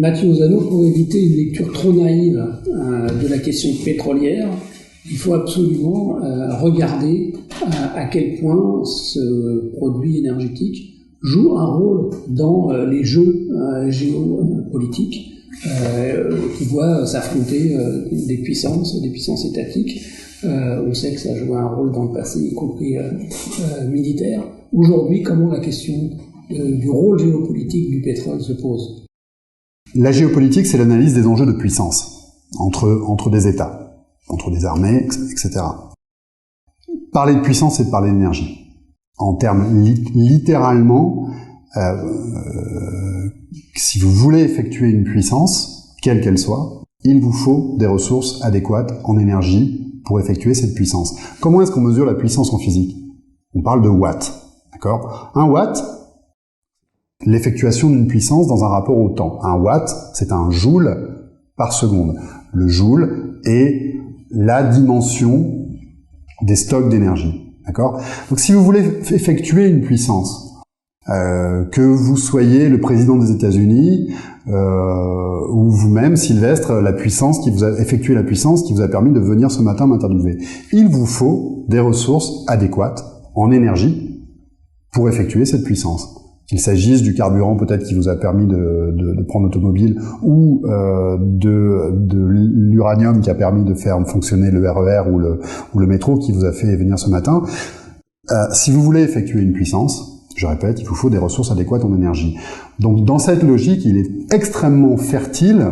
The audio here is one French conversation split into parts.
Mathieu Ozano, pour éviter une lecture trop naïve de la question pétrolière, il faut absolument regarder à quel point ce produit énergétique joue un rôle dans les jeux géopolitiques qui voient s'affronter des puissances étatiques. On sait que ça a joué un rôle dans le passé, y compris militaire. Aujourd'hui, comment la question du rôle géopolitique du pétrole se pose? La géopolitique, c'est l'analyse des enjeux de puissance entre des États, entre des armées, etc. Parler de puissance, c'est de parler d'énergie. En termes littéralement, si vous voulez effectuer une puissance, quelle qu'elle soit, il vous faut des ressources adéquates en énergie pour effectuer cette puissance. Comment est-ce qu'on mesure la puissance en physique? On parle de watts, d'accord? Un watt, l'effectuation d'une puissance dans un rapport au temps. Un watt, c'est un joule par seconde. Le joule est la dimension des stocks d'énergie, d'accord? Donc si vous voulez effectuer une puissance, que vous soyez le président des États-Unis ou vous-même, Sylvestre, effectué la puissance qui vous a permis de venir ce matin m'interviewer, il vous faut des ressources adéquates en énergie pour effectuer cette puissance. Qu'il s'agisse du carburant peut-être qui vous a permis de prendre l'automobile ou de l'uranium qui a permis de faire fonctionner le RER ou le métro qui vous a fait venir ce matin. Si vous voulez effectuer une puissance, je répète, il vous faut des ressources adéquates en énergie. Donc dans cette logique, il est extrêmement fertile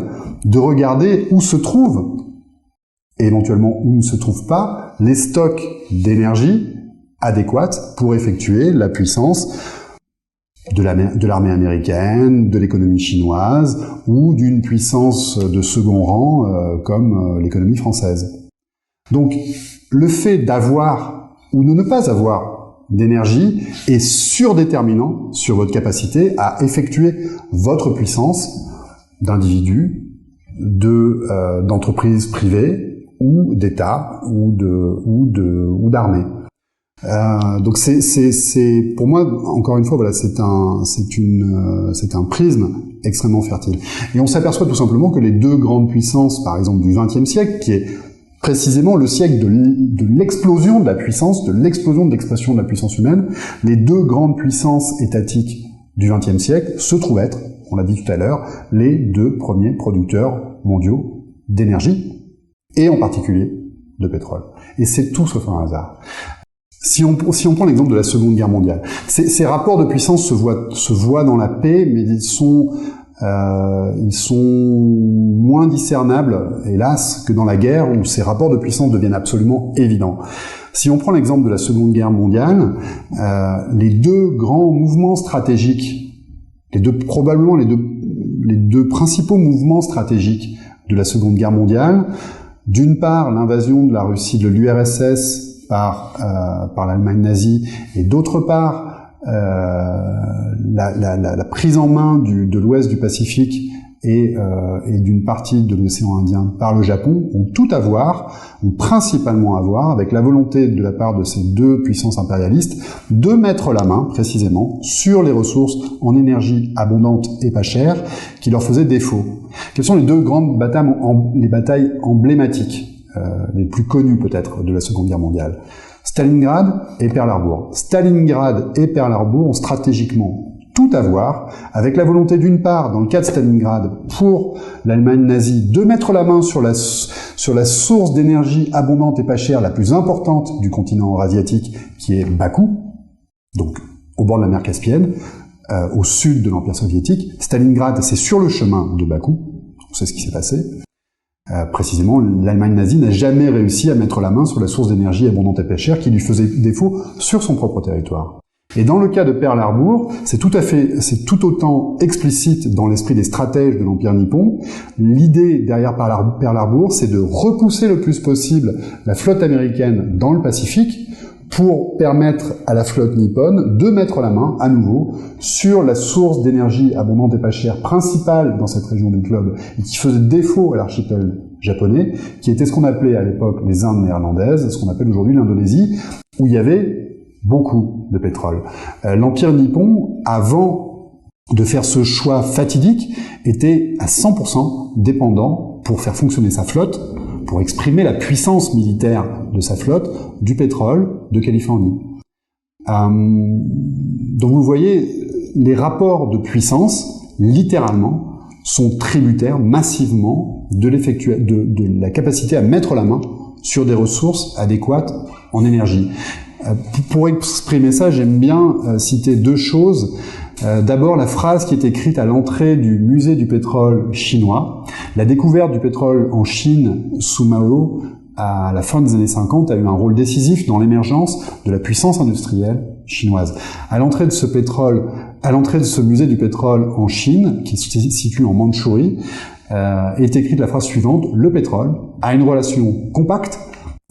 de regarder où se trouvent, et éventuellement où ne se trouvent pas, les stocks d'énergie adéquates pour effectuer la puissance de l'armée américaine, de l'économie chinoise, ou d'une puissance de second rang comme l'économie française. Donc, le fait d'avoir ou de ne pas avoir d'énergie est surdéterminant sur votre capacité à effectuer votre puissance d'individus, d'entreprises privées, ou d'États, ou d'armées. Donc c'est pour moi, encore une fois, voilà, c'est un prisme extrêmement fertile. Et on s'aperçoit tout simplement que les deux grandes puissances, par exemple du XXe siècle, qui est précisément le siècle de l'explosion de la puissance, de l'explosion de l'expression de la puissance humaine, les deux grandes puissances étatiques du XXe siècle se trouvent être, on l'a dit tout à l'heure, les deux premiers producteurs mondiaux d'énergie, et en particulier de pétrole. Et c'est tout sauf un hasard. Si on prend l'exemple de la Seconde Guerre mondiale, ces rapports de puissance se voient dans la paix, mais ils sont moins discernables, hélas, que dans la guerre, où ces rapports de puissance deviennent absolument évidents. Si on prend l'exemple de la Seconde Guerre mondiale, les deux grands mouvements stratégiques, probablement les deux principaux mouvements stratégiques de la Seconde Guerre mondiale, d'une part l'invasion de la Russie, de l'URSS, par l'Allemagne nazie, et d'autre part la prise en main de l'ouest du Pacifique et d'une partie de l'océan Indien par le Japon, ont principalement à voir avec la volonté de la part de ces deux puissances impérialistes de mettre la main précisément sur les ressources en énergie abondante et pas chère qui leur faisaient défaut. Quelles sont les deux grandes batailles emblématiques, les plus connues peut-être de la Seconde Guerre mondiale? Stalingrad et Pearl Harbor. Stalingrad et Pearl Harbor ont stratégiquement tout à voir avec la volonté d'une part, dans le cas de Stalingrad, pour l'Allemagne nazie, de mettre la main sur la source d'énergie abondante et pas chère la plus importante du continent eurasiatique, qui est Bakou, donc au bord de la mer Caspienne, au sud de l'Empire soviétique. Stalingrad, c'est sur le chemin de Bakou, on sait ce qui s'est passé. Précisément, l'Allemagne nazie n'a jamais réussi à mettre la main sur la source d'énergie abondante et pas chère qui lui faisait défaut sur son propre territoire. Et dans le cas de Pearl Harbor, c'est tout autant explicite dans l'esprit des stratèges de l'Empire nippon. L'idée derrière Pearl Harbor, c'est de repousser le plus possible la flotte américaine dans le Pacifique pour permettre à la flotte nippone de mettre la main, à nouveau, sur la source d'énergie abondante et pas chère principale dans cette région du globe et qui faisait défaut à l'archipel japonais, qui était ce qu'on appelait à l'époque les Indes néerlandaises, ce qu'on appelle aujourd'hui l'Indonésie, où il y avait beaucoup de pétrole. L'Empire nippon, avant de faire ce choix fatidique, était à 100% dépendant, pour faire fonctionner sa flotte, pour exprimer la puissance militaire de sa flotte, du pétrole de Californie. Donc vous voyez, les rapports de puissance, littéralement, sont tributaires massivement de la capacité à mettre la main sur des ressources adéquates en énergie. Pour exprimer ça, j'aime bien citer deux choses. D'abord, la phrase qui est écrite à l'entrée du musée du pétrole chinois. La découverte du pétrole en Chine sous Mao, à la fin des années 50, a eu un rôle décisif dans l'émergence de la puissance industrielle chinoise. À l'entrée de ce musée du pétrole en Chine, qui se situe en Mandchourie, est écrite la phrase suivante: le pétrole a une relation compacte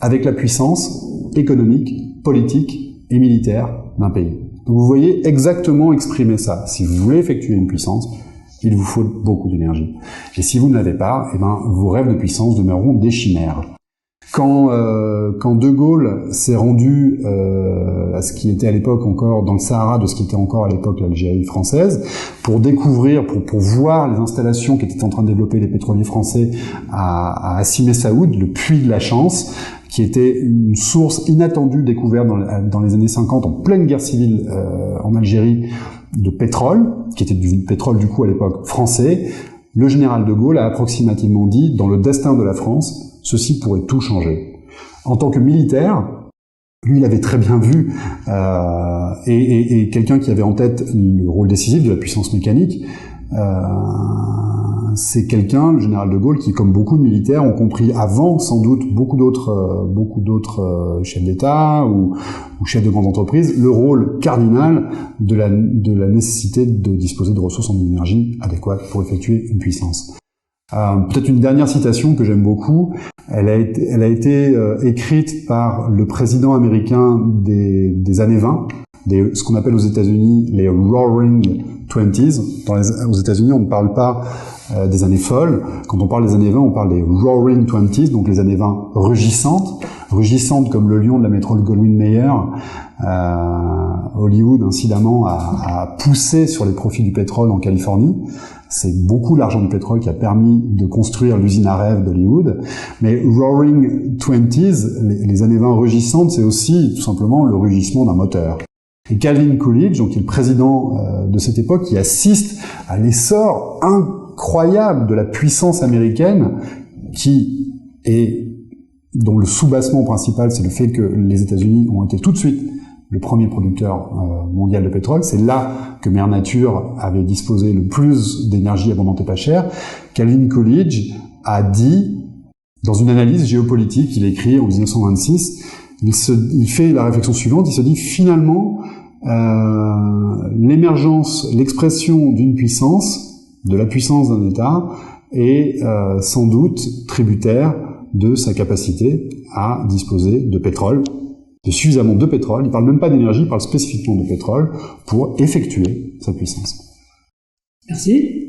avec la puissance économique, politique et militaire d'un pays. Donc vous voyez exactement exprimer ça. Si vous voulez effectuer une puissance, il vous faut beaucoup d'énergie. Et si vous ne l'avez pas, vos rêves de puissance demeureront des chimères. Quand De Gaulle s'est rendu à ce qui était à l'époque encore dans le Sahara, de ce qui était encore à l'époque l'Algérie française, pour découvrir, pour voir les installations qui étaient en train de développer les pétroliers français à Hassi Messaoud, le puits de la chance, qui était une source inattendue découverte dans les années 50, en pleine guerre civile en Algérie, de pétrole, qui était du pétrole du coup à l'époque français. Le général de Gaulle a approximativement dit: dans le destin de la France, ceci pourrait tout changer. En tant que militaire, lui, il avait très bien vu, et quelqu'un qui avait en tête le rôle décisif de la puissance mécanique, c'est quelqu'un, le général de Gaulle, qui, comme beaucoup de militaires, ont compris avant, sans doute, beaucoup d'autres chefs d'État ou chefs de grandes entreprises, le rôle cardinal de la nécessité de disposer de ressources en énergie adéquates pour effectuer une puissance. Peut-être une dernière citation que j'aime beaucoup. Elle a été écrite par le président américain des années 20, ce qu'on appelle aux États-Unis les Roaring Twenties. Aux États-Unis, on ne parle pas des années folles. Quand on parle des années 20, on parle des Roaring Twenties, donc les années 20 rugissantes comme le lion de la métropole Goldwyn-Mayer. Hollywood, incidemment, a poussé sur les profits du pétrole en Californie. C'est beaucoup l'argent du pétrole qui a permis de construire l'usine à rêve d'Hollywood. Mais Roaring Twenties, les années 20 rugissantes, c'est aussi tout simplement le rugissement d'un moteur. Et Calvin Coolidge, donc qui est le président de cette époque, qui assiste à l'essor incroyable de la puissance américaine, dont le soubassement principal, c'est le fait que les États-Unis ont été tout de suite le premier producteur mondial de pétrole. C'est là que Mère Nature avait disposé le plus d'énergie abondante et pas chère. Calvin Coolidge a dit, dans une analyse géopolitique qu'il a écrite en 1926, il fait la réflexion suivante, il se dit finalement, l'expression d'une puissance, de la puissance d'un État, est sans doute tributaire de sa capacité à disposer de pétrole, de suffisamment de pétrole. Il parle même pas d'énergie, il parle spécifiquement de pétrole pour effectuer sa puissance. Merci.